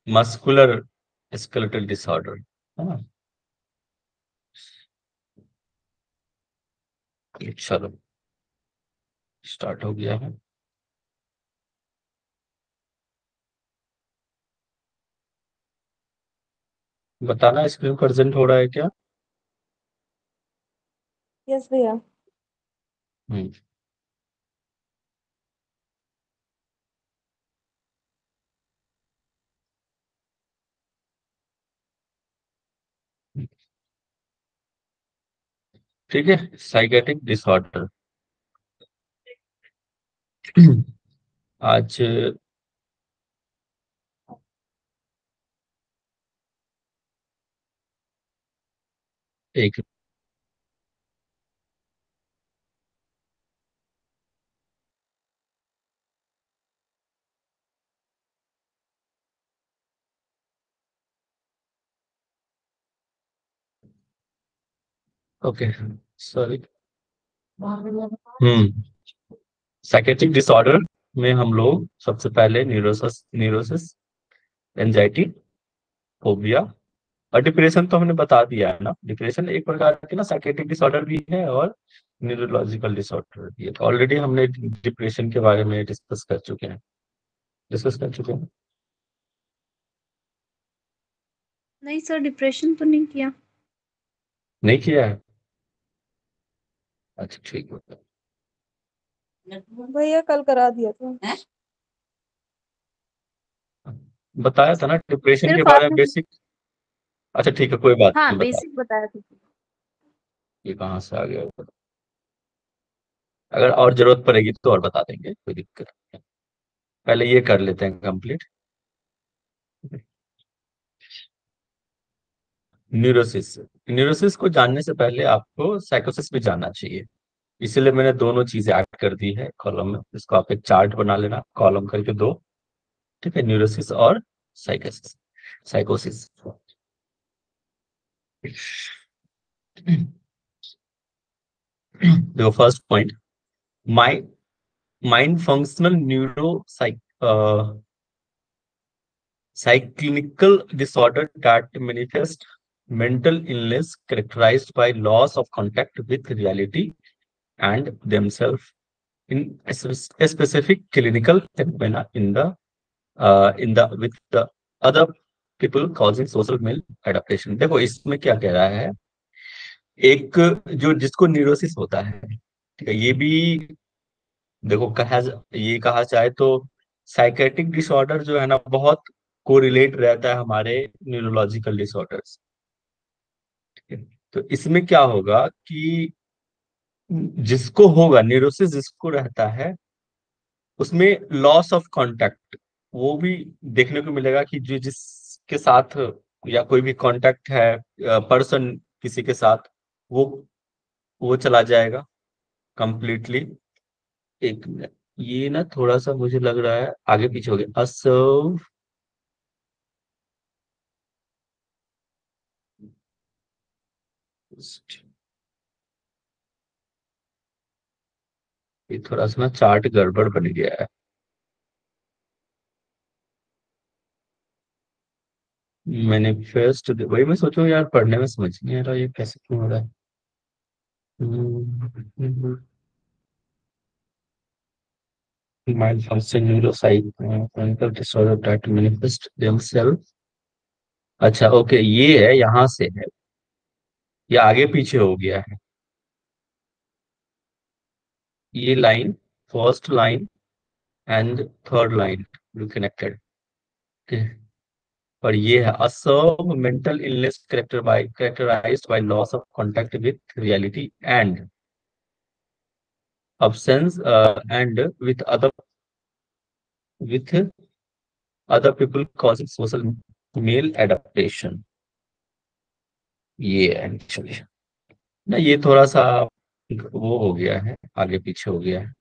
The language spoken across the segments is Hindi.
मस्कुलर स्केलेटल डिसऑर्डर है ना। चलो स्टार्ट हो गया है। बताना स्क्रीन प्रेजेंट हो रहा है क्या। यस भैया। हम्म। ठीक है, साइकेट्रिक डिसऑर्डर। आज एक ओके, सॉरी। हम्म। साइकेट्रिक डिसऑर्डर में हम लोग सबसे पहले न्यूरोसिस न्यूरोसिस एंजाइटी, फोबिया और डिप्रेशन तो हमने बता दिया है ना। डिप्रेशन एक प्रकार की ना साइकेट्रिक डिसऑर्डर भी है और न्यूरोलॉजिकल डिसऑर्डर भी है। तो ऑलरेडी हमने डिप्रेशन के बारे में डिस्कस कर चुके हैं। नहीं सर, डिप्रेशन तो नहीं किया। नहीं किया है। अच्छा ठीक है। भैया कल करा दिया था। बताया था ना डिप्रेशन के सिर्फ बारे में आपने। बेसिक। अच्छा ठीक है, कोई बात हाँ, नहीं, बता। बेसिक बताया था। ये कहाँ से आ गया। अगर और जरूरत पड़ेगी तो और बता देंगे, कोई दिक्कत नहीं है। पहले ये कर लेते हैं कंप्लीट। न्यूरोसिस। न्यूरोसिस को जानने से पहले आपको साइकोसिस भी जानना चाहिए। इसीलिए मैंने दोनों चीजें ऐड कर दी है कॉलम में। इसको आप एक चार्ट बना लेना, कॉलम करके दो। ठीक है, न्यूरोसिस और साइकोसिस। साइकोसिस। देखो first point, mind mind functional neuro cyclical disorder that manifest mental illness characterized by loss of contact with reality and themselves in a specific clinical phenomena in the with the other people causing social maladaptation। देखो इसमें क्या कह रहा है। एक जो जिसको न्यूरोसिस होता है, ठीक है, ये भी देखो कहा, ये कहा जाए तो साइकेट्रिक डिसऑर्डर जो है ना बहुत कोरिलेट रहता है हमारे न्यूरोलॉजिकल डिसऑर्डर्स। तो इसमें क्या होगा कि जिसको होगा न्यूरोसिस, जिसको रहता है उसमें लॉस ऑफ कांटेक्ट वो भी देखने को मिलेगा कि जो जिसके साथ या कोई भी कांटेक्ट है पर्सन किसी के साथ, वो वो चला जाएगा कंप्लीटली। एक मिनट, ये ना थोड़ा सा मुझे लग रहा है आगे पीछे हो गया। असर्व, ये थोड़ा सा ना चार्ट गड़बड़ बन गया है। मैंने फर्स्ट वही मैं सोचूं यार, पढ़ने में समझ नहीं आ रहा ये कैसे क्यों हो रहा है। malfunction neuropsychological disorder that manifest themselves। अच्छा ओके, ये है यहाँ से है, ये आगे पीछे हो गया है। ये line, first line and third line connected. और ये है a severe mental illness characterized by loss of contact with reality and absence and with other people causing social male adaptation। ये एक्चुअली ना ये थोड़ा सा वो हो गया है, आगे पीछे हो गया है।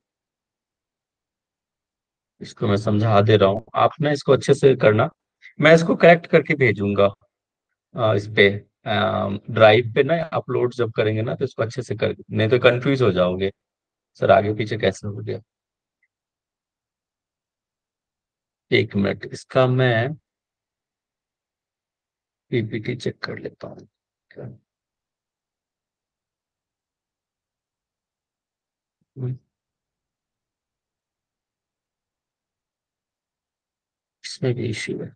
इसको मैं समझा दे रहा हूँ, आप ना इसको अच्छे से करना। मैं इसको करेक्ट करके भेजूंगा इस पे ड्राइव पे ना अपलोड जब करेंगे ना, तो इसको अच्छे से कर, नहीं तो कंफ्यूज हो जाओगे सर आगे पीछे कैसे हो गया। एक मिनट, इसका मैं पीपीटी चेक कर लेता हूँ। इसमें भी इश्यू है।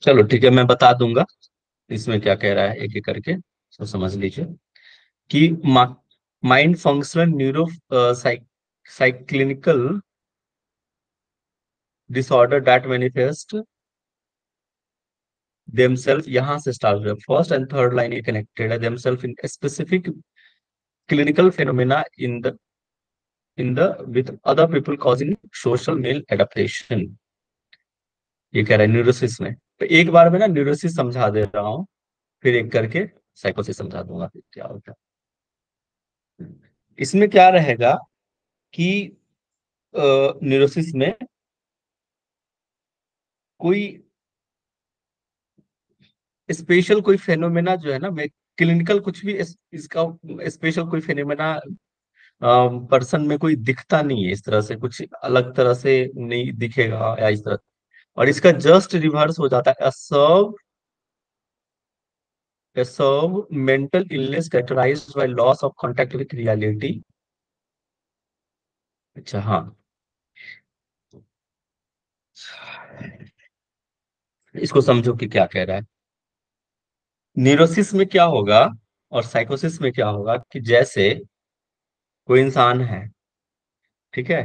चलो ठीक है, मैं बता दूंगा इसमें क्या कह रहा है एक एक करके, तो समझ लीजिए कि mind functional neuropsychological disorder that manifest themselves, यहां से स्टार्ट हुआ, फर्स्ट एंड थर्ड लाइन ये कनेक्टेड है, themselves in specific clinical phenomena in the with other people causing social maladaptation, ये कह रहा है न्यूरोसिस में। तो एक बार में ना न्यूरोसिस समझा दे रहा हूँ, फिर एक करके साइकोसिस समझा दूंगा फिर क्या होता है। इसमें क्या रहेगा कि न्यूरोसिस में कोई स्पेशल कोई फेनोमेना जो है ना, क्लिनिकल कुछ भी इसका स्पेशल कोई फेनोमेना पर्सन में कोई दिखता नहीं है, इस तरह से कुछ अलग तरह से नहीं दिखेगा या इस तरह। और इसका जस्ट रिवर्स हो जाता है, a serve mental illness characterized by loss of contact with reality। अच्छा हाँ, इसको समझो कि क्या कह रहा है। न्यूरोसिस में क्या होगा और साइकोसिस में क्या होगा कि जैसे कोई इंसान है, ठीक है,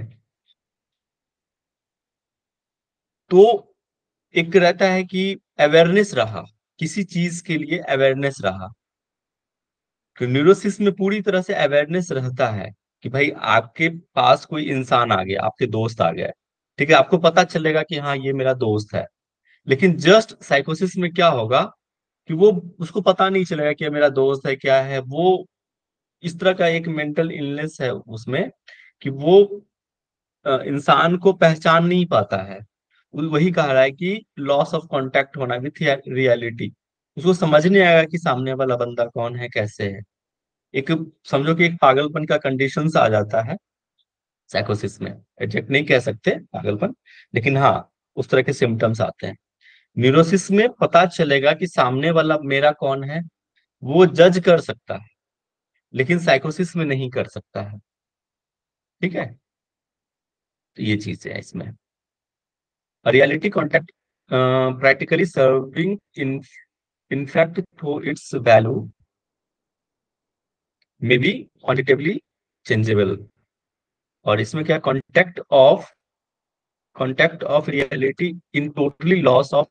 तो एक रहता है कि अवेयरनेस रहा, किसी चीज के लिए अवेयरनेस रहा, तो न्यूरोसिस में पूरी तरह से अवेयरनेस रहता है कि भाई आपके पास कोई इंसान आ गया, आपके दोस्त आ गया, ठीक है, आपको पता चलेगा कि हाँ ये मेरा दोस्त है। लेकिन जस्ट साइकोसिस में क्या होगा कि वो, उसको पता नहीं चलेगा कि ये मेरा दोस्त है क्या है वो, इस तरह का एक मेंटल इलनेस है उसमें कि वो इंसान को पहचान नहीं पाता है। वही कह रहा है कि लॉस ऑफ कांटेक्ट होना विथ रियलिटी, उसको समझ नहीं आएगा कि सामने वाला बंदा कौन है कैसे है। एक समझो कि एक पागलपन का कंडीशन आ जाता है साइकोसिस में, एग्जैक्ट नहीं कह सकते पागलपन, लेकिन हाँ उस तरह के सिम्टम्स आते हैं। न्यूरोसिस में पता चलेगा कि सामने वाला मेरा कौन है, वो जज कर सकता है, लेकिन साइकोसिस में नहीं कर सकता है। ठीक है, तो ये चीज है इसमें। Reality contact practically serving in in fact through it's value may be quantitatively changeable. और इसमें क्या, contact of reality in totally loss of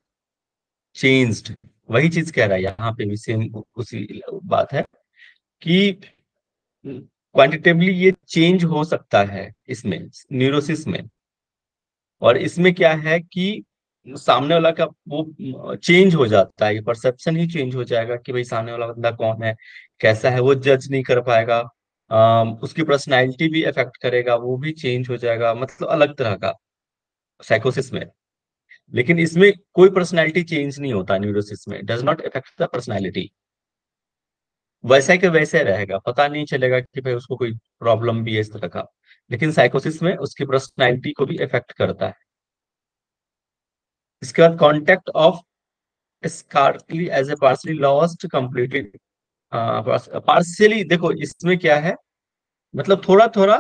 changed, वही चीज कह रहा है यहाँ पे भी सेम उसी बात है कि क्वांटिटेटिवली ये चेंज हो सकता है इसमें, न्यूरोसिस में। और इसमें क्या है कि सामने वाला का वो चेंज हो जाता है, परसेप्शन ही चेंज हो जाएगा कि भाई सामने वाला बंदा कौन है कैसा है, वो जज नहीं कर पाएगा। उसकी पर्सनैलिटी भी अफेक्ट करेगा, वो भी चेंज हो जाएगा, मतलब अलग तरह का साइकोसिस में। लेकिन इसमें कोई पर्सनैलिटी चेंज नहीं होता, न्यूरोसिस में does not affect the personality, वैसा के वैसे रहेगा, पता नहीं चलेगा कि भाई उसको कोई प्रॉब्लम भी है इस तरह का। लेकिन साइकोसिस में उसकी पर्सनैलिटी को भी इफेक्ट करता है। इसके बाद contact of scarcely as a partially lost completely, partially देखो इसमें क्या है, मतलब थोड़ा थोड़ा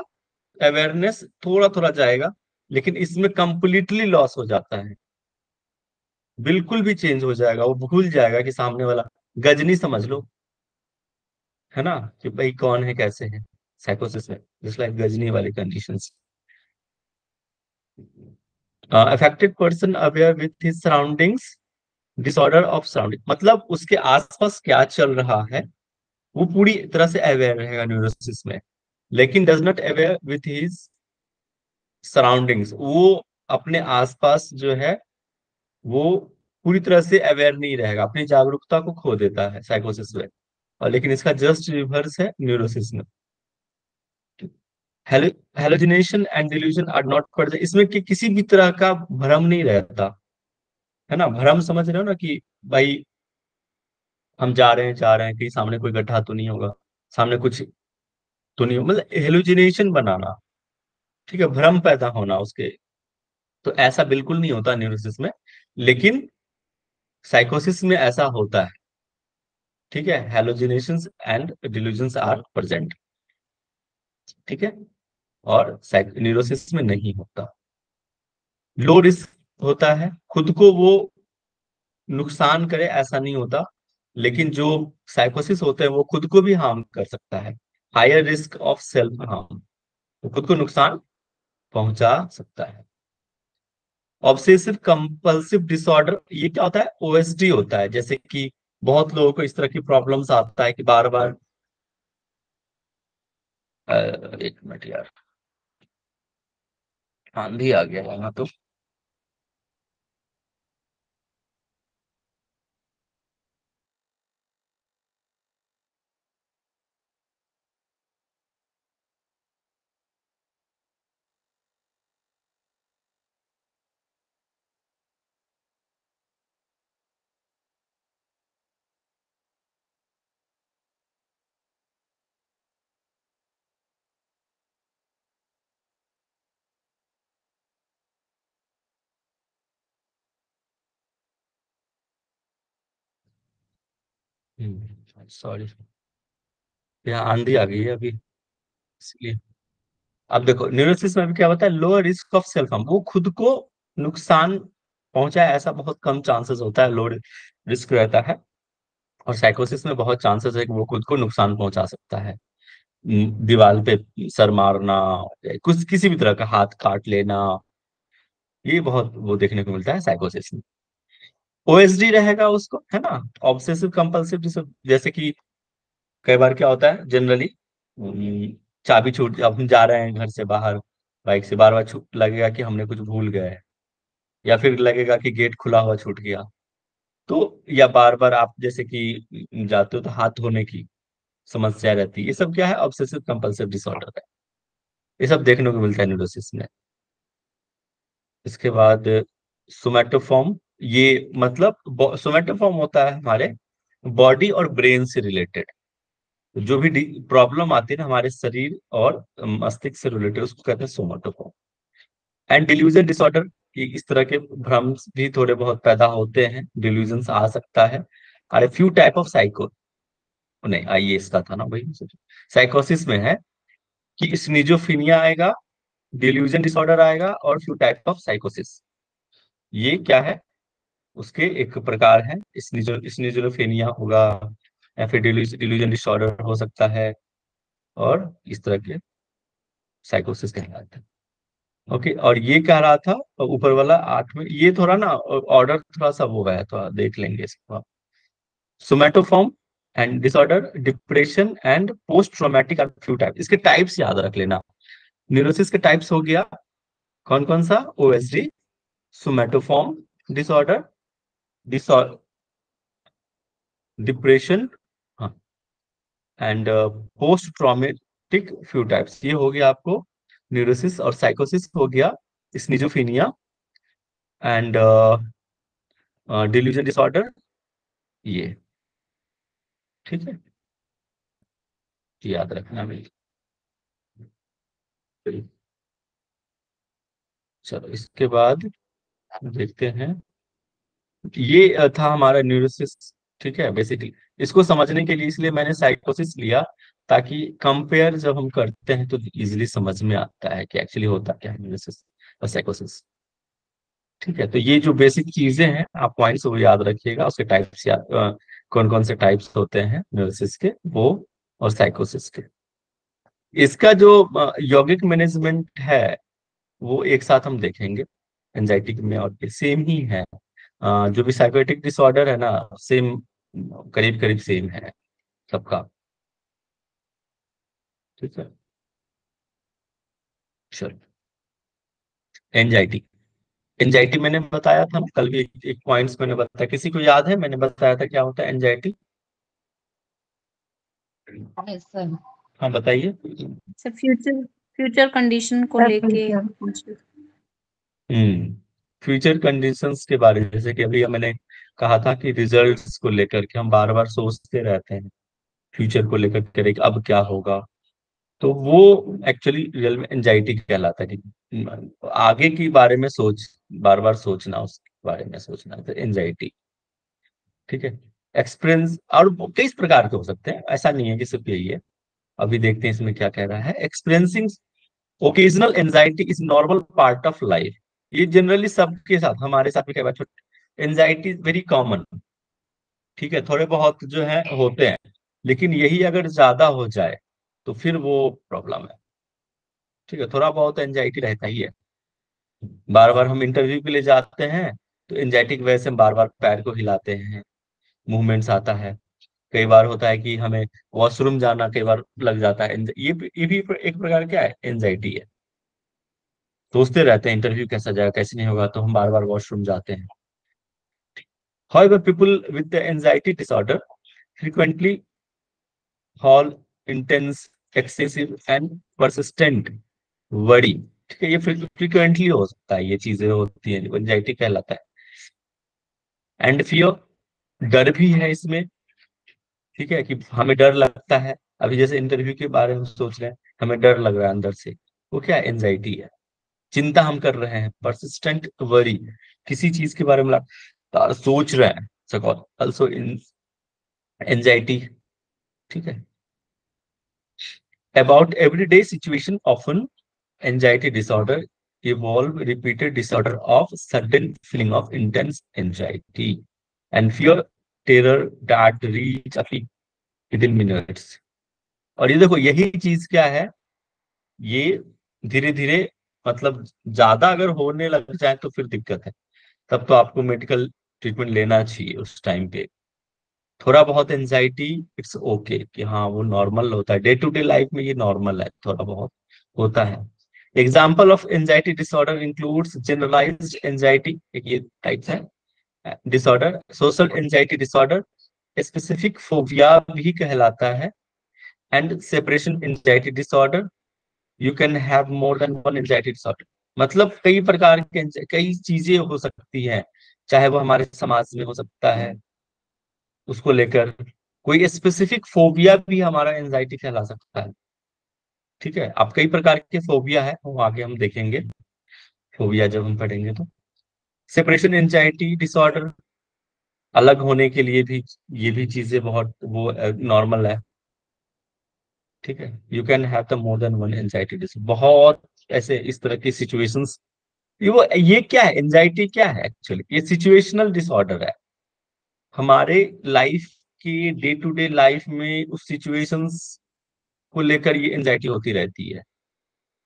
अवेयरनेस थोड़ा थोड़ा जाएगा, लेकिन इसमें कंप्लीटली लॉस हो जाता है, बिल्कुल भी चेंज हो जाएगा, वो भूल जाएगा कि सामने वाला, गजनी समझ लो, है ना, कि भाई कौन है कैसे है, साइकोसिस में जस्ट लाइक गजनी वाली conditions. Affected person aware with his surroundings, disorder of surrounding, मतलब उसके आसपास क्या चल रहा है वो पूरी तरह से अवेयर रहेगा न्यूरोसिस में, लेकिन does not aware with his surroundings, वो अपने आसपास जो है वो पूरी तरह से अवेयर नहीं रहेगा, अपनी जागरूकता को खो देता है साइकोसिस में। और लेकिन इसका जस्ट रिवर्स है न्यूरोसिस में। Hallucination and delusion are not present, इसमें किसी भी तरह का भ्रम नहीं रहता, है ना, भ्रम समझ रहे हो ना कि भाई हम जा रहे हैं कहीं, सामने कोई गड्ढा तो नहीं होगा, सामने कुछ तो नहीं हो, मतलब हेलुसिनेशन बनाना, ठीक है, भ्रम पैदा होना उसके तो ऐसा बिल्कुल नहीं होता न्यूरोसिस में, लेकिन साइकोसिस में ऐसा होता है। ठीक है, हेलोजिनेशंस एंड डिल्यूजन्स आर प्रेजेंट। ठीक है, और न्यूरोसिस में नहीं होता। लो रिस्क होता है, खुद को वो नुकसान करे ऐसा नहीं होता, लेकिन जो साइकोसिस होते हैं वो खुद को भी हार्म कर सकता है। Higher risk of self harm, तो खुद को नुकसान पहुंचा सकता है। ऑब्सेसिव कंपल्सिव डिसऑर्डर, ये क्या होता है? ओएसडी होता है। जैसे कि बहुत लोगों को इस तरह की प्रॉब्लम्स आता है कि बार बार, एक मिनट यार, आंधी आ गया यहाँ तो। सॉरी, यहाँ आंधी आ गई है अभी, इसलिए। अब देखो, न्यूरोसिस में भी क्या होता है? Lower risk of self harm, वो खुद को नुकसान पहुंचाए ऐसा बहुत कम चांसेस होता है, लो रिस्क रहता है। और साइकोसिस में बहुत चांसेस है कि वो खुद को नुकसान पहुंचा सकता है। दीवार पे सर मारना, कुछ किसी भी तरह का हाथ काट लेना, ये बहुत वो देखने को मिलता है साइकोसिस में। ओएसडी रहेगा उसको, है ना, ऑब्सेसिव कंपल्सिव, जैसे कि कई बार क्या होता है जनरली, चाबी छूट, अब हम जा रहे हैं घर से बाहर बाइक से, बार बार छूट लगेगा कि हमने कुछ भूल गए हैं, या फिर लगेगा कि गेट खुला हुआ छूट गया। तो या बार बार आप जैसे कि जाते हो तो हाथ धोने की समस्या रहती है। ये सब क्या है? ऑब्सेसिव कंपल्सिव डिसऑर्डर है। ये सब देखने को मिलता है न्यूरोसिस में। इसके बाद सोमैटोफॉर्म, ये मतलब सोमैटोफॉर्म होता है हमारे बॉडी और ब्रेन से रिलेटेड। जो भी प्रॉब्लम आती है ना हमारे शरीर और मस्तिष्क से रिलेटेड, उसको कहते हैं सोमैटोफॉर्म। एंड डिल्यूजन डिसऑर्डर, कि इस तरह के भ्रम भी थोड़े बहुत पैदा होते हैं, डिल्यूजन आ सकता है। और फ्यू टाइप ऑफ साइको, नहीं आइए इसका था ना भाई, साइकोसिस में है कि स्निजोफिनिया आएगा, डिल्यूजन डिसऑर्डर आएगा, और फ्यू टाइप ऑफ साइकोसिस। ये क्या है? उसके एक प्रकार है। स्निजोफिनिया होगा, या फिर डिल्यूजन डिसऑर्डर हो सकता है, और इस तरह के साइकोसिस कहलाते हैं। ओके, और ये कह रहा था ऊपर वाला 8 में, ये थोड़ा ना ऑर्डर थोड़ा सा वो है, तो देख लेंगे इसको। Somatoform and disorder, depression and post traumatic are few type, इसके टाइप्स याद रख लेना। न्यूरोसिस के टाइप्स हो गया कौन कौन सा? ओएसडी, सोमैटोफॉर्म डिसऑर्डर, डिप्रेशन, हाँ, and post traumatic few types. ये हो गया आपको न्यूरोसिस। और साइकोसिस हो गया स्निजोफिनिया एंड डिल्यूजन डिसऑर्डर, ये। ठीक है, याद रखना भी। चलो इसके बाद देखते हैं। ये था हमारा न्यूरोसिस। ठीक है, बेसिकली इसको समझने के लिए इसलिए मैंने साइकोसिस लिया, ताकि कंपेयर जब हम करते हैं तो इजीली समझ में आता है कि एक्चुअली होता क्या है न्यूरोसिस और साइकोसिस। ठीक है, तो ये जो बेसिक चीजें हैं आप पॉइंट्स वो याद रखिएगा, उसके टाइप्स याद, कौन कौन से टाइप्स होते हैं न्यूरोसिस के वो, और साइकोसिस के। इसका जो यौगिक मैनेजमेंट है वो एक साथ हम देखेंगे। एंजाइटी में और सेम ही है, जो भी साइकोटिक डिसऑर्डर है ना, सेम, करीब करीब सेम है सबका। ठीक है, चलो। एंजाइटी, एंजाइटी मैंने बताया था ना कल भी, एक पॉइंट्स मैंने बताया, किसी को याद है मैंने बताया था क्या होता है एंजाइटी? Yes sir. हाँ बताइए। सर फ्यूचर फ्यूचर कंडीशन को लेके फ्यूचर कंडीशंस के बारे में, जैसे कि अभी मैंने कहा था कि रिजल्ट्स को लेकर के हम बार बार सोचते रहते हैं, फ्यूचर को लेकर के कि अब क्या होगा। तो वो एक्चुअली रियल में एंजाइटी कहलाता है कि आगे की बारे में बार बार सोचना, उसके बारे में सोचना, तो एंजाइटी। ठीक है। एक्सपीरियंस और कई प्रकार के हो सकते हैं, ऐसा नहीं है कि सिर्फ यही है। अभी देखते हैं इसमें क्या कह रहा है। Experiencing occasional anxiety is normal part of life. ये जनरली सबके साथ, हमारे साथ भी कई बार एंजाइटी इज वेरी कॉमन। ठीक है, थोड़े बहुत जो है होते हैं, लेकिन यही अगर ज्यादा हो जाए तो फिर वो प्रॉब्लम है। ठीक है, थोड़ा बहुत एंजाइटी रहता ही है। बार बार हम इंटरव्यू के लिए जाते हैं तो एंजाइटी की वजह से हम बार बार पैर को हिलाते हैं, मूवमेंट्स आता है। कई बार होता है कि हमें वॉशरूम जाना कई बार लग जाता है। ये भी एक प्रकार क्या है, एंजाइटी है। सोचते रहते हैं इंटरव्यू कैसा जाएगा कैसे नहीं होगा, तो हम बार बार वॉशरूम जाते हैं। However, people with the anxiety disorder frequently have intense, excessive and persistent worry। ठीक है, ये फ्रिक्वेंटली हो सकता है, ये चीजें होती हैं, एंजाइटी कहलाता है। एंड फियर, डर भी है इसमें। ठीक है, कि हमें डर लगता है। अभी जैसे इंटरव्यू के बारे में सोच रहे हैं, हमें डर लग रहा है अंदर से, वो क्या एंजाइटी है। चिंता हम कर रहे हैं, परसिस्टेंट वरी, किसी चीज के बारे में लगातार सोच रहे हैं, ऑल्सो एंजाइटी। ठीक है। About everyday situation often anxiety disorder evolve repeated disorder of sudden feeling of intense anxiety and fear, terror that reach a peak with in minutes. और ये देखो, यही चीज क्या है, ये धीरे धीरे, मतलब ज्यादा अगर होने लग जाए तो फिर दिक्कत है। तब तो आपको मेडिकल ट्रीटमेंट लेना चाहिए उस टाइम पे। थोड़ा बहुत एंजाइटी इट्स ओके, कि हाँ वो नॉर्मल होता है, डे टू डे लाइफ में ये नॉर्मल है, थोड़ा बहुत होता है। Example of anxiety disorder includes generalized anxiety, एक ये टाइप्स है disorder. Social anxiety disorder specific phobia भी कहलाता है। And separation anxiety disorder, you can have more than one anxiety disorder. मतलब कई प्रकार के कई चीजें हो सकती हैं, चाहे वो हमारे समाज में हो सकता है, उसको लेकर कोई स्पेसिफिक फोबिया भी हमारा एंजाइटी कहला सकता है। ठीक है, अब कई प्रकार के फोबिया है, वो आगे हम देखेंगे फोबिया जब हम पढ़ेंगे तो। सेपरेशन एंजाइटी डिसऑर्डर, अलग होने के लिए भी ये भी चीजें बहुत वो नॉर्मल है। ठीक है, you can have the more than one anxiety disorder, बहुत ऐसे इस तरह की सिचुएशंस। ये क्या है, एंजाइटी क्या है एक्चुअली, ये सिचुएशनल डिसऑर्डर है। हमारे लाइफ की डे टू डे लाइफ में उस सिचुएशंस को लेकर ये एंजाइटी होती रहती है।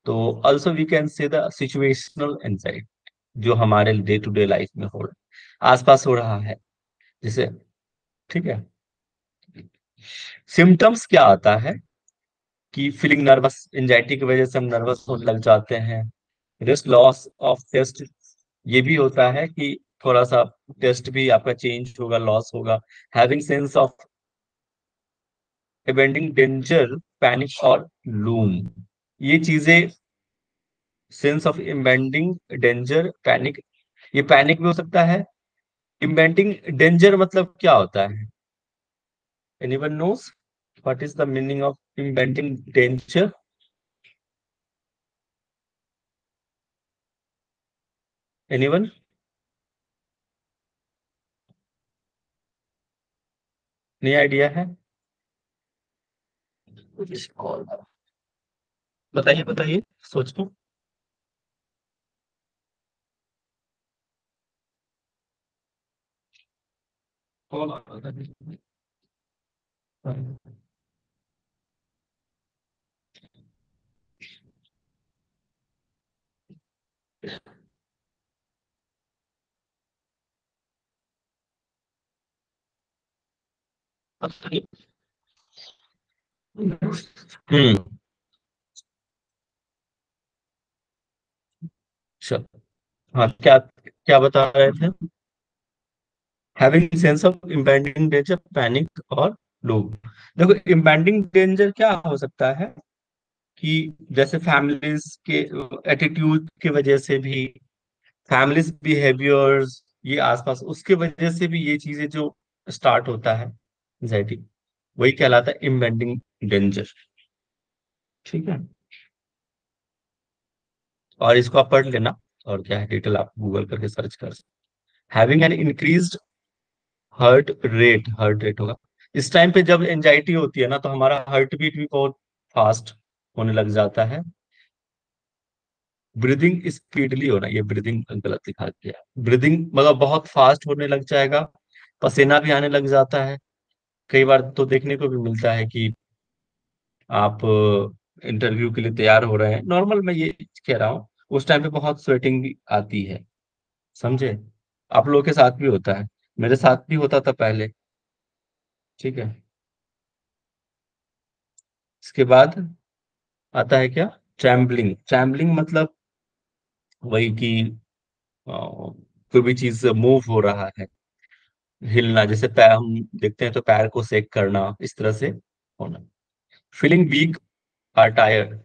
तो also we can say the situational anxiety, जो हमारे डे टू डे लाइफ में हो रहा आसपास हो रहा है, जैसे। ठीक है, सिम्टम्स क्या आता है कि फीलिंग नर्वस, एंजाइटी की वजह से हम नर्वस होने लग जाते हैं। रेस्ट, लॉस ऑफ टेस्ट, ये भी होता है कि थोड़ा सा टेस्ट भी आपका चेंज होगा, लॉस होगा। Having sense of impending danger, panic और लूम, ये चीजें। Sense of impending danger, panic, ये पैनिक भी हो सकता है। इम्पेंडिंग डेंजर मतलब क्या होता है, anyone knows what is the meaning of impending danger? Anyone? नहीं आइडिया है? बताइए बताइए, सोचो। हम्म। अच्छा, हाँ, क्या क्या बता रहे थे? Having sense of impending danger, panic और लोग। देखो, इम्पेंडिंग डेंजर क्या हो सकता है कि जैसे फैमिलीज के एटीट्यूड की वजह से भी, फैमिलीज बिहेवियर्स, ये आसपास उसके वजह से भी ये चीजें जो स्टार्ट होता है एंजाइटी, वही कहलाता है इम्पेंडिंग डेंजर। ठीक है, और इसको आप पढ़ लेना, और क्या है डिटेल आप गूगल करके सर्च कर सकते। Having an increased heart rate होगा इस टाइम पे, जब एंजाइटी होती है ना तो हमारा हार्ट बीट भी बहुत फास्ट होने लग जाता है। ब्रीदिंग स्पीडली होना, ये ब्रीदिंग गलत लिखा गया, ब्रीदिंग मतलब बहुत फास्ट होने लग जाएगा, पसीना भी आने लग जाता है। कई बार तो देखने को भी मिलता है कि आप इंटरव्यू के लिए तैयार हो रहे हैं, नॉर्मल मैं ये कह रहा हूँ, उस टाइम पे बहुत स्वेटिंग भी आती है, समझे। आप लोगों के साथ भी होता है, मेरे साथ भी होता था पहले। ठीक है, इसके बाद आता है क्या, ट्रैम्बलिंग। ट्रैम्बलिंग मतलब वही कि कोई भी चीज मूव हो रहा है, हिलना, जैसे पैर हम देखते हैं तो पैर को सेक करना, इस तरह से होना। फीलिंग वीक और टायर्ड,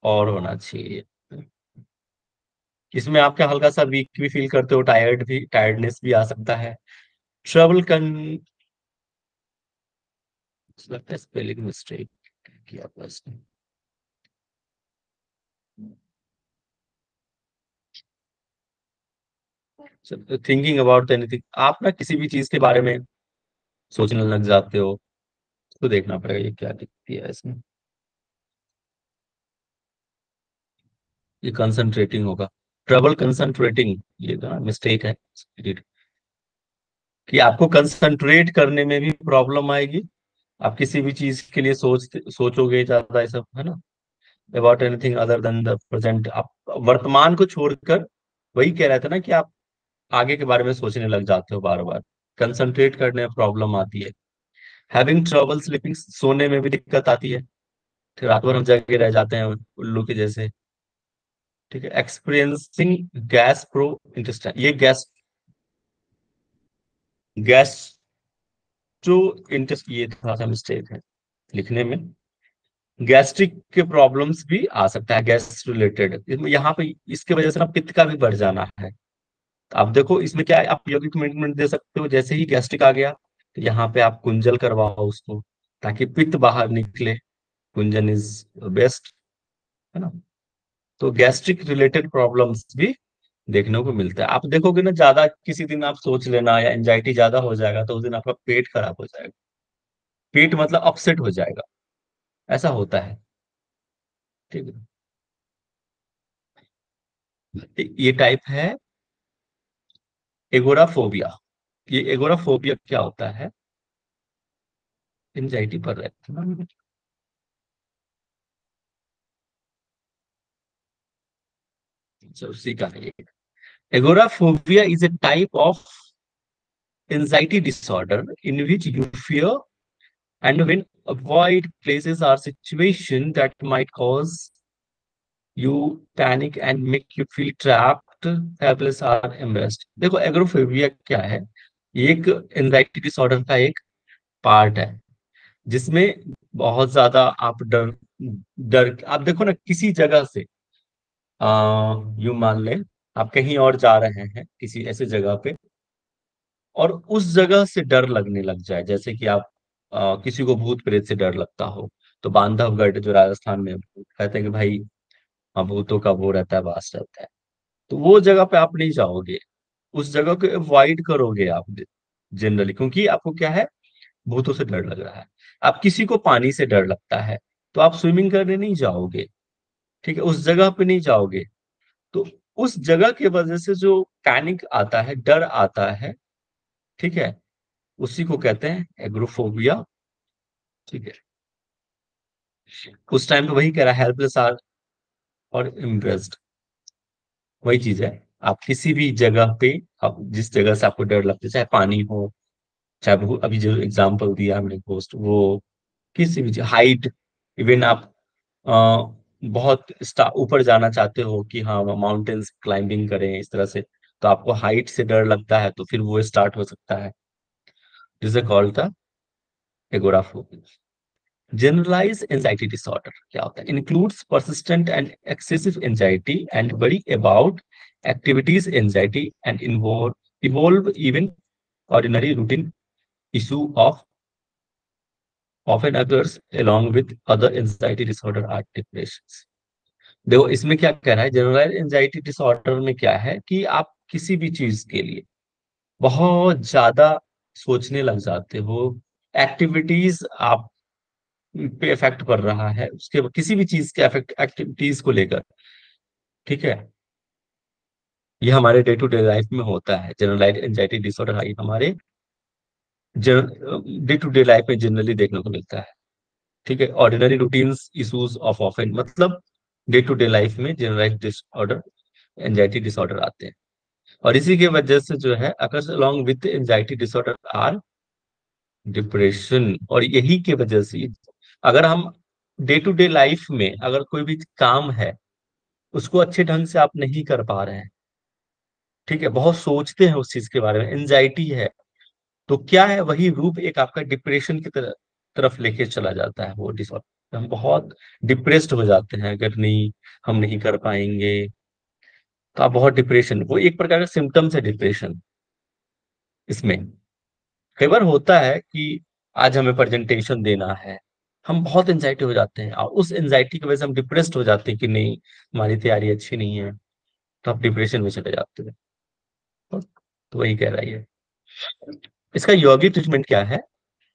और होना चाहिए। इसमें आप क्या हल्का सा वीक भी फील करते हो, टायर्ड भी, टायर्डनेस भी आ सकता है। ट्रबल कन, लगता है स्पेलिंग मिस्टेक किया बस। थिंकिंग अबाउट एनीथिंग, आप ना किसी भी चीज के बारे में सोचने लग जाते हो, तो देखना पड़ेगा ये क्या दिखती है इसमें। ये कंसंट्रेटिंग होगा, ट्रबल कंसंट्रेटिंग, ये ना मिस्टेक है कि आपको कंसंट्रेट करने में भी प्रॉब्लम आएगी। आप किसी भी चीज के लिए सोचोगे ज्यादा, ऐसा है ना। About anything other than the present, आप वर्तमान को छोड़कर, वही कह रहे थे ना कि आप आगे के बारे में सोचने लग जाते हो बार बार, कंसंट्रेट करने में प्रॉब्लम आती है। हैविंग ट्रबल स्लीपिंग, सोने में भी दिक्कत आती है, फिर रात भर हम जगे रह जाते हैं उल्लू के जैसे। ठीक है, एक्सपीरियंसिंग गैस प्रो इंटेस्टाइन, ये गैस जो इंटेस्ट, ये थोड़ा सा मिस्टेक है लिखने में। गैस्ट्रिक के प्रॉब्लम्स भी आ सकता है, गैस रिलेटेड इसमें, यहाँ पे इसके वजह से ना पित्त का भी बढ़ जाना है। तो आप देखो इसमें क्या है, आप यौगिक कमिटमेंट दे सकते हो, जैसे ही गैस्ट्रिक आ गया तो यहाँ पे आप कुंजल करवाओ उसको, ताकि पित्त बाहर निकले। कुंजन इज बेस्ट, है ना। तो गैस्ट्रिक रिलेटेड प्रॉब्लम्स भी देखने को मिलता है। आप देखोगे ना, ज्यादा किसी दिन आप सोच लेना या एंजाइटी ज्यादा हो जाएगा तो उस दिन आपका पेट खराब हो जाएगा, पेट मतलब अपसेट हो जाएगा, ऐसा होता है। ठीक है, ये टाइप है एगोराफोबिया। ये एगोराफोबिया क्या होता है, एंजाइटी पर रहता है ना। अच्छा, उसी का है ये। Agoraphobia is a type of anxiety disorder in which you fear and when avoid places or situation that might cause you panic and make you feel trapped, helpless or embarrassed। देखो एगोराफोबिया क्या है, ये एक एंजाइटी डिसऑर्डर का एक पार्ट है, जिसमें बहुत ज्यादा आप डर डर आप देखो ना किसी जगह से, यू मान ले आप कहीं और जा रहे हैं किसी ऐसे जगह पे, और उस जगह से डर लगने लग जाए, जैसे कि आप किसी को भूत प्रेत से डर लगता हो, तो बांधवगढ़ जो राजस्थान में कहते हैं कि भाई भूतों का वो रहता है, वास रहता है, तो वो जगह पे आप नहीं जाओगे, उस जगह को अवॉइड करोगे आप जनरली, क्योंकि आपको क्या है, भूतों से डर लग रहा है। आप किसी को पानी से डर लगता है तो आप स्विमिंग करने नहीं जाओगे, ठीक है, उस जगह पे नहीं जाओगे। तो उस जगह की वजह से जो पैनिक आता है, डर आता है, ठीक है, उसी को कहते हैं एग्रोफोबिया। ठीक है, उस टाइम पे वही कह रहा है, हेल्पलेस आर और इम्प्रेस्ड, वही चीज है। आप किसी भी जगह पे, आप जिस जगह से आपको डर लगता है, चाहे पानी हो, चाहे वो अभी जो एग्जांपल दिया हमने पोस्ट, वो किसी भी हाइट, इवन आप बहुत ऊपर जाना चाहते हो कि हाँ माउंटेन्स क्लाइंबिंग करें इस तरह से, तो आपको हाइट से डर लगता है, तो फिर वो स्टार्ट हो सकता है, जिसे कॉल्ड था एगोराफोबिया। Generalized anxiety disorder क्या होता है, includes persistent and excessive anxiety and worry about activities, anxiety and involve even ordinary routine issue of often occurs along with other anxiety disorder or depressions. देखो इसमें क्या कह रहा है, जनरल एंजाइटी डिसऑर्डर में क्या है कि आप किसी भी चीज के लिए बहुत ज्यादा सोचने लग जाते हो, एक्टिविटीज आप पे इफेक्ट पड़ रहा है, उसके किसी भी चीज के इफेक्ट एक्टिविटीज को लेकर, ठीक है। ये हमारे डे टू डे लाइफ में होता है, जनरलाइज एंजाइटी डिसऑर्डर हमारे डे टू डे लाइफ में जनरली देखने को मिलता है, ठीक है। Ordinary routines issues of often, मतलब डे टू डे लाइफ में जनरलाइज डिसऑर्डर एंजाइटी डिसऑर्डर आते हैं। और इसी के वजह से जो है occurs along with anxiety disorder or depression. और यही के वजह से अगर हम डे टू डे लाइफ में अगर कोई भी काम है उसको अच्छे ढंग से आप नहीं कर पा रहे हैं, ठीक है, बहुत सोचते हैं उस चीज के बारे में, एंजाइटी है, तो क्या है, वही रूप एक आपका डिप्रेशन की तरफ लेके चला जाता है वो डिसऑर्डर। हम बहुत डिप्रेस्ड हो जाते हैं अगर नहीं, हम नहीं कर पाएंगे, तो आप बहुत डिप्रेशन, वो एक प्रकार का सिम्टम्स है डिप्रेशन। इसमें कई बार होता है कि आज हमें प्रेजेंटेशन देना है, हम बहुत एंजाइटी हो जाते हैं, और उस एंजाइटी की वजह से हम डिप्रेस्ड हो जाते हैं कि नहीं, हमारी तैयारी अच्छी नहीं है, तो आप डिप्रेशन में चले जाते हैं। तो वही कह रहा है। इसका यौगिक ट्रीटमेंट क्या है,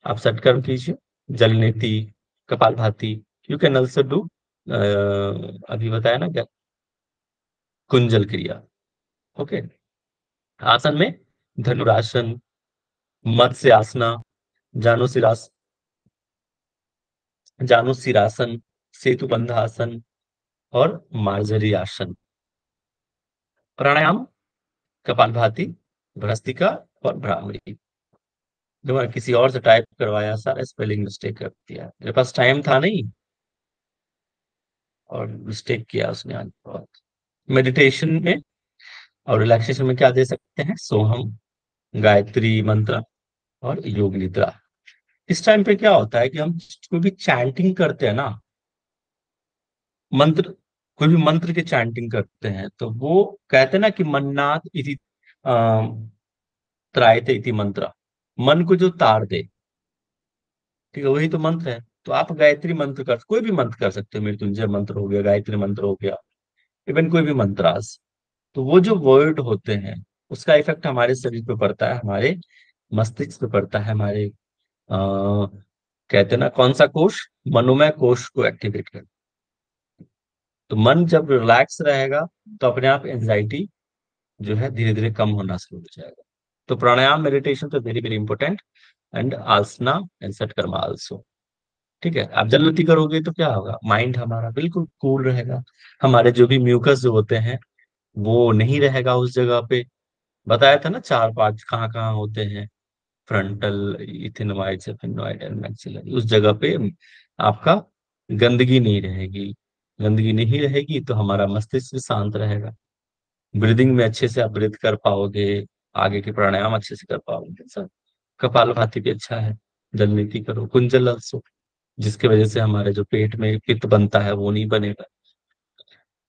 आप सटकर्म कीजिए, जलनेति, कपालभाति, यू कैन ऑल्सो डू, अभी बताया ना क्या, कुंजल क्रिया, ओके। आसन में धनुरासन, मत्स्य आसना, जानुसिरास जानुसिरासन, सेतुबंध आसन और मार्जरी आसन। प्राणायाम, कपालभाति, भ्रस्तिका और भ्रामरी। जो मैं किसी और से टाइप करवाया, सारा स्पेलिंग मिस्टेक कर दिया, मेरे पास टाइम था नहीं और मिस्टेक किया उसने आज बहुत। मेडिटेशन में और रिलैक्सेशन में क्या दे सकते हैं, सोहम, गायत्री मंत्र और योग निद्रा। इस टाइम पे क्या होता है कि हम कोई भी चैंटिंग करते हैं ना, मंत्र, कोई भी मंत्र की चैंटिंग करते हैं, तो वो कहते हैं ना कि मन्नाथ इति त्रायते इति मंत्र, मन को जो तार दे, ठीक है, वही तो मंत्र है। तो आप गायत्री मंत्र कर, कोई भी मंत्र कर सकते हो, मृत्युंजय मंत्र हो गया, गायत्री मंत्र हो गया, इवन कोई भी मंत्रास। तो वो जो वर्ड होते हैं उसका इफेक्ट हमारे शरीर पे पड़ता है, हमारे मस्तिष्क पे पड़ता है, हमारे कहते हैं ना कौन सा कोश, मनोमय कोश को एक्टिवेट कर। तो मन जब रिलैक्स रहेगा तो अपने आप एंजाइटी जो है धीरे धीरे कम होना शुरू हो जाएगा। तो प्राणायाम मेडिटेशन तो very very important, and asana and satkarma also, ठीक है। आप जलनति करोगे तो क्या होगा, माइंड हमारा बिल्कुल कूल रहेगा, हमारे जो भी म्यूकस जो होते हैं वो नहीं रहेगा उस जगह पे। बताया था ना चार पार्ट कहाँ कहाँ होते हैं, फ्रंटल, इथेनोइड, सेफेनोइड एंड मैक्सिलरी, उस जगह पे आपका गंदगी नहीं रहेगी। गंदगी नहीं रहेगी तो हमारा मस्तिष्क भी शांत रहेगा, ब्रीदिंग में अच्छे से आप ब्रीथ कर पाओगे, आगे के प्राणायाम अच्छे से कर पाओगे सर। कपालभाति भी अच्छा है, जलनीति करो, कुंजल also, जिसकी वजह से हमारे जो पेट में पित्त बनता है वो नहीं बनेगा।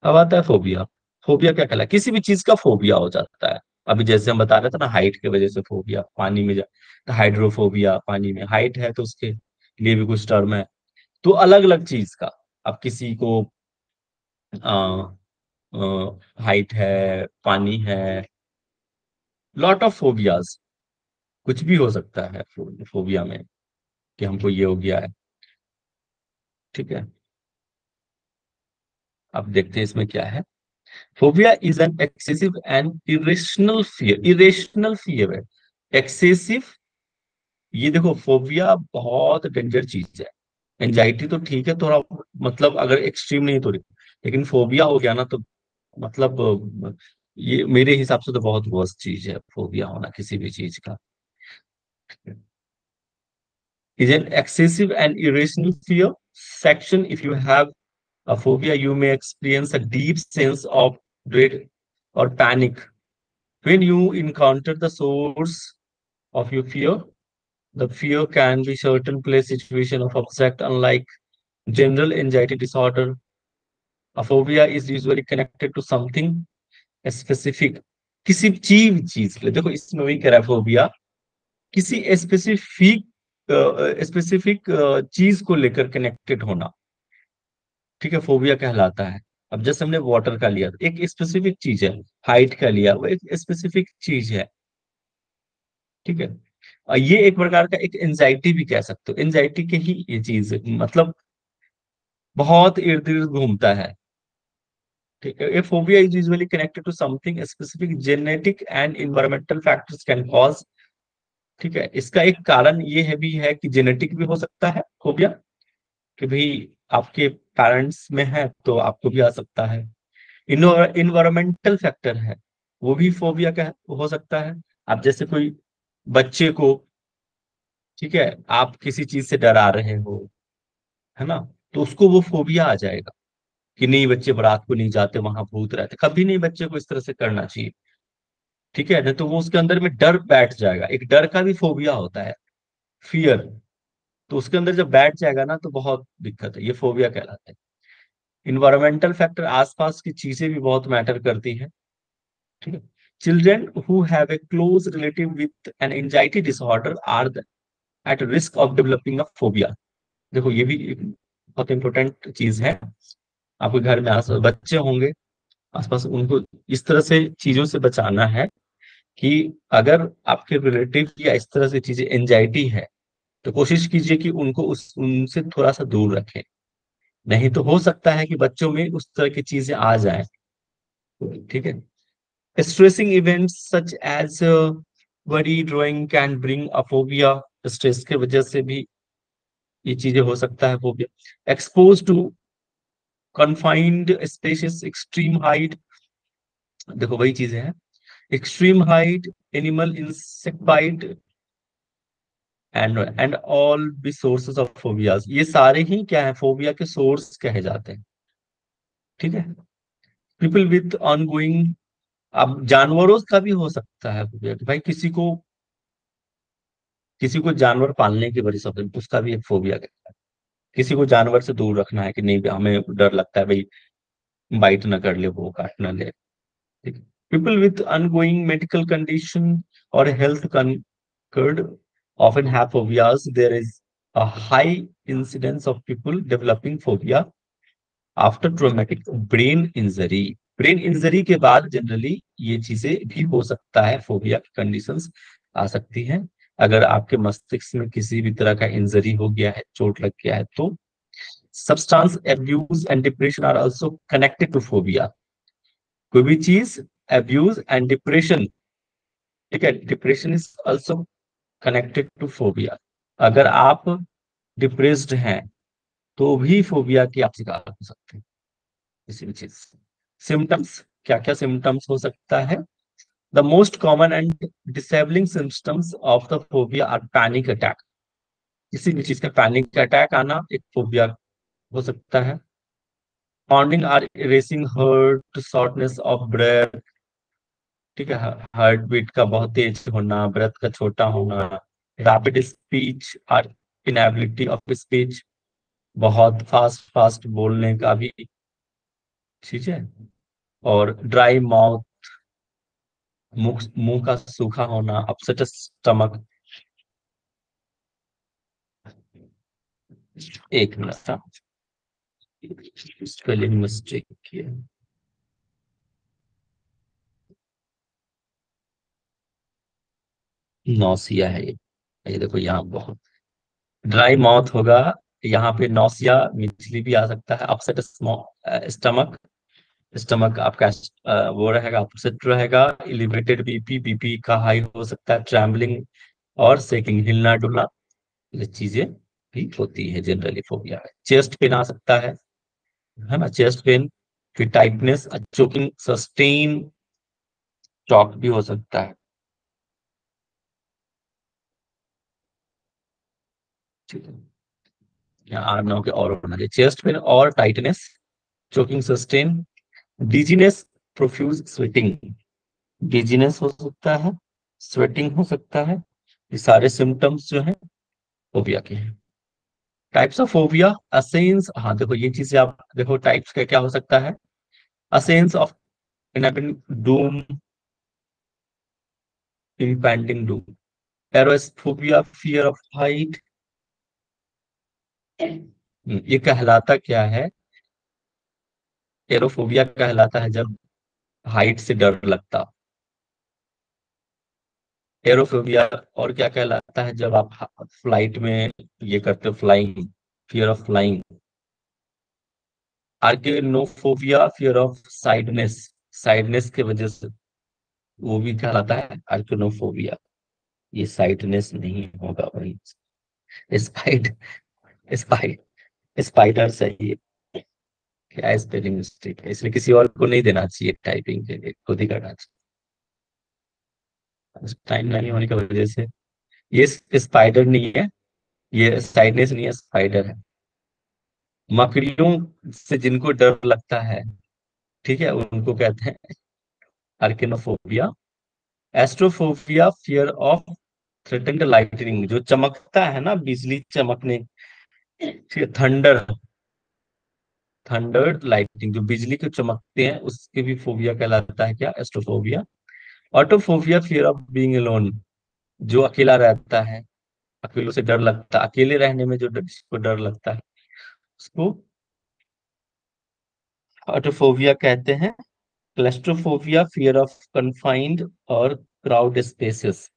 अब आता है फोबिया। फोबिया क्या कहला है, किसी भी चीज का फोबिया हो जाता है। अभी जैसे हम बता रहे थे ना, हाइट की वजह से फोबिया, पानी में जा, तो हाइड्रोफोबिया, पानी में हाइट है तो उसके लिए भी कुछ टर्म है। तो अलग अलग चीज का, अब किसी को हाइट है, पानी है, लॉट ऑफ फोबियाज, कुछ भी हो सकता है फोबिया में, कि हमको ये हो गया है, ठीक है। अब देखते हैं इसमें क्या है। Phobia is an excessive and irrational fear, irrational fear है, एक्सेसिव। ये देखो फोबिया बहुत डेंजर चीज है। एंजाइटी तो ठीक है थोड़ा, मतलब अगर एक्सट्रीम नहीं तो, लेकिन फोबिया हो गया ना तो मतलब ये मेरे हिसाब से तो बहुत वर्स्ट चीज है फोबिया होना किसी भी चीज का। Is an excessive and irrational fear section. If you have a phobia, you may experience a deep sense of dread or panic when you encounter the source of your fear. The fear can be certain place, situation, of object. Unlike general anxiety disorder, a phobia is usually connected to something specific. किसी चीज चीज के लिए, देखो इसमें वही कह रहा है, फोबिया किसी स्पेसिफिक स्पेसिफिक चीज को लेकर कनेक्टेड होना, ठीक है, फोबिया कहलाता है। अब जैसे हमने वाटर का लिया, एक स्पेसिफिक चीज है। हाइट का लिया, वो एक स्पेसिफिक चीज है, ठीक है। और ये एक प्रकार का एक एंजाइटी भी कह सकते हो, एंजाइटी के ही ये चीज है, मतलब बहुत इर्द गिर्द घूमता है, ठीक है। ये phobia is usually connected to something specific, genetic and environmental factors can cause, ठीक है। इसका एक कारण ये है भी है कि जेनेटिक भी हो सकता है फोबिया, कि भाई आपके पेरेंट्स में है तो आपको भी आ सकता है। इन्वायरमेंटल फैक्टर है, वो भी फोबिया का हो सकता है। आप जैसे कोई बच्चे को, ठीक है, आप किसी चीज से डरा रहे हो, है ना, तो उसको वो फोबिया आ जाएगा कि नहीं बच्चे बारात को नहीं जाते, वहां भूत रहते। कभी नहीं बच्चे को इस तरह से करना चाहिए, ठीक है, नहीं तो वो उसके अंदर में डर बैठ जाएगा। एक डर का भी फोबिया होता है, फियर, तो उसके अंदर जब बैठ जाएगा ना तो बहुत दिक्कत है, ये फोबिया कहलाता है। इन्वायरमेंटल फैक्टर, आसपास की चीजें भी बहुत मैटर करती हैं, ठीक है। Children who have a close relative with an anxiety disorder are at risk of developing a phobia. देखो ये भी एक बहुत इंपॉर्टेंट चीज है। आपके घर में आस बच्चे होंगे, आसपास, उनको इस तरह से चीजों से बचाना है कि अगर आपके रिलेटिव या इस तरह से चीजें एंजाइटी है, तो कोशिश कीजिए कि उनको उनसे थोड़ा सा दूर रखें। नहीं तो हो सकता है कि बच्चों में उस तरह की चीजें आ जाएं, ठीक है। Stressing events such as worry drawing can bring a phobia. Stress के वजह से भी ये चीजें हो सकता है phobia. Expose to confined spaces, extreme height, देखो वही चीजें हैं, extreme height, animal insect bite and all be sources of phobias, ये सारे ही क्या है, फोबिया के सोर्स कहे जाते हैं, ठीक है। पीपल विथ ऑनगोइंग, अब जानवरों का भी हो सकता है फोबिया, कि भाई किसी को जानवर पालने की वजह से उसका भी एक फोबिया है। किसी को जानवर से दूर रखना है कि नहीं, हमें डर लगता है भाई बाइट ना कर ले, वो काट ना ले, ठीक है। People with ongoing medical condition और health concerned often have phobias. There is a high incidence of people developing phobia after traumatic brain injury. Brain injury के बाद जनरली ये चीजें भी हो सकता है, फोबिया की कंडीशंस आ सकती हैं। अगर आपके मस्तिष्क में किसी भी तरह का इंजरी हो गया है, चोट लग गया है, तो substance abuse and depression are also connected to phobia. कोई भी चीज, एब्यूज एंड डिप्रेशन, ठीक है, depression is also connected to phobia. अगर आप डिप्रेस्ड हैं तो भी फोबिया की आप शिकार हो सकते हैं किसी भी चीज। सिम्टम्स, क्या क्या सिम्टम्स हो सकता है? The most common and disabling symptoms of the phobia are panic attack. किसी भी चीज का पैनिक अटैक आना एक फोबिया हो सकता है। Pounding or racing heart, shortness of breath, ठीक है, हार्ट बीट का बहुत तेज होना, ब्रेथ का छोटा होना, रैपिड स्पीच और इनएबिलिटी ऑफ स्पीच, बहुत फास्ट फास्ट बोलने का भी, ठीक है। और ड्राई माउथ, मुंह मुंह का सूखा होना, अपसेट स्टमक। एक मिनट था, स्पेलिंग मिस्टेक किया। नौसिया है ये देखो यहाँ बहुत ड्राई माउथ होगा, यहाँ पे नौसिया मिचली भी आ सकता है। अपसेट स्टमक, स्टमक आपका वो रहेगा, अपसेट रहेगा। एलिवेटेड बीपी, बीपी का हाई हो सकता है। ट्रैम्बलिंग और सेकिंग, हिलना डुलना, ये चीजें भी होती है जनरली फोबिया में। चेस्ट पेन आ सकता है ना, चेस्ट पेन। फिर टाइटनेस, चोकिंग, सस्टेन चौक भी हो सकता है, ठीक है। या आर्म नाउ के और होना चाहिए, चेस्ट पेन और tightness, choking, sustain, dizziness, profuse sweating, dizziness हो सकता है, स्वेटिंग हो सकता है। ये सारे सिम्टम्स जो हैं फोबिया के हैं। टाइप्स ऑफ फोबिया, असेंस, हाँ देखो ये चीजें आप देखो, टाइप्स का क्या हो सकता है? A sense of doom, impending doom, एरोस्फोबिया, फियर ऑफ हाइट, ये कहलाता क्या है? एरोफोबिया कहलाता है जब हाइट से डर लगता। एरोफोबिया और क्या कहलाता है? जब आप फ्लाइट में ये करते हो, flying, fear of flying. Arachnophobia fear of sideness, sideness की वजह से वो भी कहलाता है आर्केनोफोबिया। ये साइडनेस नहीं होगा भाई, स्पाइड, स्पाइड, स्पाइडर सही है। क्या स्पेलिंग मिस्टेक है, इसलिए किसी और को नहीं देना चाहिए टाइपिंग के लिए, खुद ही करना चाहिए। टाइम नहीं होने की वजह से ये स्पाइडर नहीं है, ये साइडनेस नहीं है, स्पाइडर है। मकड़ियों से जिनको डर लगता है, ठीक है, उनको कहते हैं आर्केनोफोबिया। Astrophobia fear of threatened lightning, जो चमकता है ना, बिजली चमकने, थंडर, थंडर लाइटिंग, जो बिजली के चमकते हैं उसके भी फोबिया कहलाता है क्या? Astrophobia. ऑटोफोबिया fear of being alone, जो अकेला रहता है, अकेलों से डर लगता है, अकेले रहने में जो जिसको डर लगता है उसको ऑटोफोबिया कहते हैं। क्लस्ट्रोफोबिया फियर ऑफ कन्फाइंड और क्राउड स्पेसेस,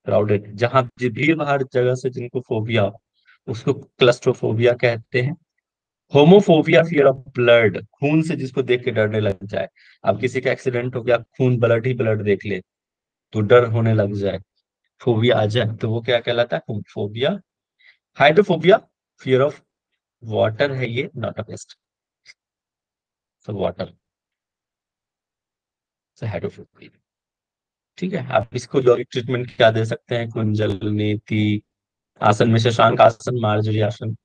क्राउडेड, जहां भीड़ भाड़ जगह से जिनको फोबिया हो, उसको क्लस्ट्रोफोबिया कहते हैं। होमोफोबिया फियर ऑफ ब्लड, खून से जिसको देख के डरने लग जाए। अब किसी का एक्सीडेंट हो गया, खून, ब्लड ही ब्लड देख ले तो डर होने लग जाए, फोबिया आ जाए, तो वो क्या कहलाता है? Homophobia. Hydrophobia fear of water है, ये not a paste, so water से हाइड्रोफोबिया। ठीक है, आप इसको यौगिक ट्रीटमेंट क्या दे सकते हैं? कुंजल नीति आसन में शशांक आसन, मार्जरी आसन,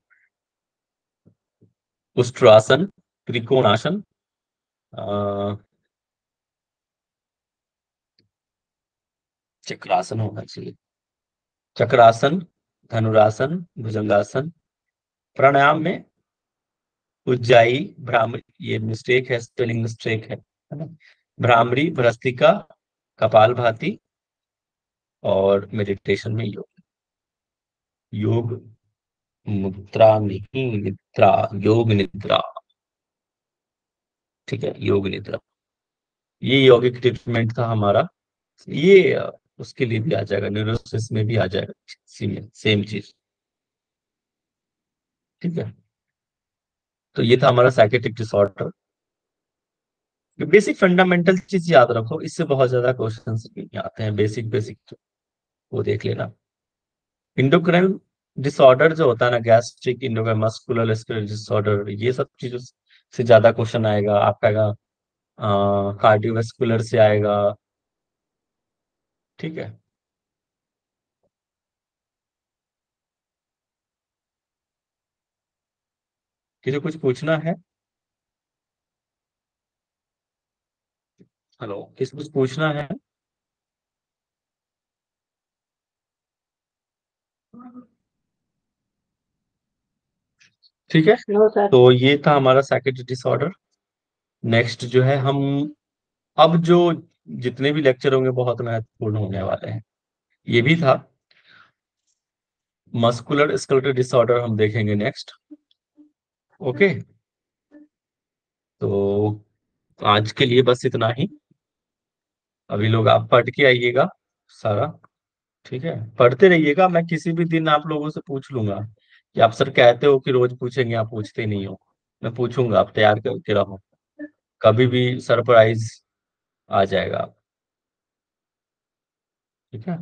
उष्ट्रासन, त्रिकोण आसन, चक्रासन होना चाहिए, चक्रासन, धनुरासन, भुजंगासन। प्राणायाम में उज्जाई, भ्रामरी, ये मिस्टेक है, स्पेलिंग मिस्टेक है ना? भ्रामरी, भ्रस्तिका, कपालभाति, और मेडिटेशन में योग, योग मुद्रा नहीं, निद्रा, योग निद्रा। ठीक है, योग निद्रा। ये यौगिक ट्रीटमेंट था हमारा। ये उसके लिए भी आ जाएगा, न्यूरोसिस में भी आ जाएगा, सेम चीज। ठीक है, तो ये था हमारा साइकेट्रिक डिसऑर्डर। बेसिक फंडामेंटल चीज याद रखो, इससे बहुत ज्यादा क्वेश्चंस नहीं आते हैं, बेसिक बेसिक वो देख लेना। इंडोक्राइन डिसऑर्डर जो होता है ना, गैस्ट्रिक, इंडोक्राइन, मस्कुलर डिसऑर्डर, ये सब चीजों से ज्यादा क्वेश्चन आएगा आपका। कार्डियोवास्कुलर से आएगा। ठीक है, किसी कुछ पूछना है? हेलो, किसी कुछ पूछना है? ठीक है, नो सर। तो ये था हमारा साइकेट्रिक डिसऑर्डर। नेक्स्ट जो है, हम अब जो जितने भी लेक्चर होंगे बहुत महत्वपूर्ण होने वाले हैं। ये भी था मस्कुलर स्केलेटल डिसऑर्डर, हम देखेंगे नेक्स्ट। ओके, तो आज के लिए बस इतना ही। अभी लोग आप पढ़ के आइएगा सारा। ठीक है, पढ़ते रहिएगा, मैं किसी भी दिन आप लोगों से पूछ लूंगा कि आप सर कहते हो कि रोज पूछेंगे, आप पूछते नहीं हो। मैं पूछूंगा, आप तैयार करके रहो, कभी भी सरप्राइज आ जाएगा। ठीक है।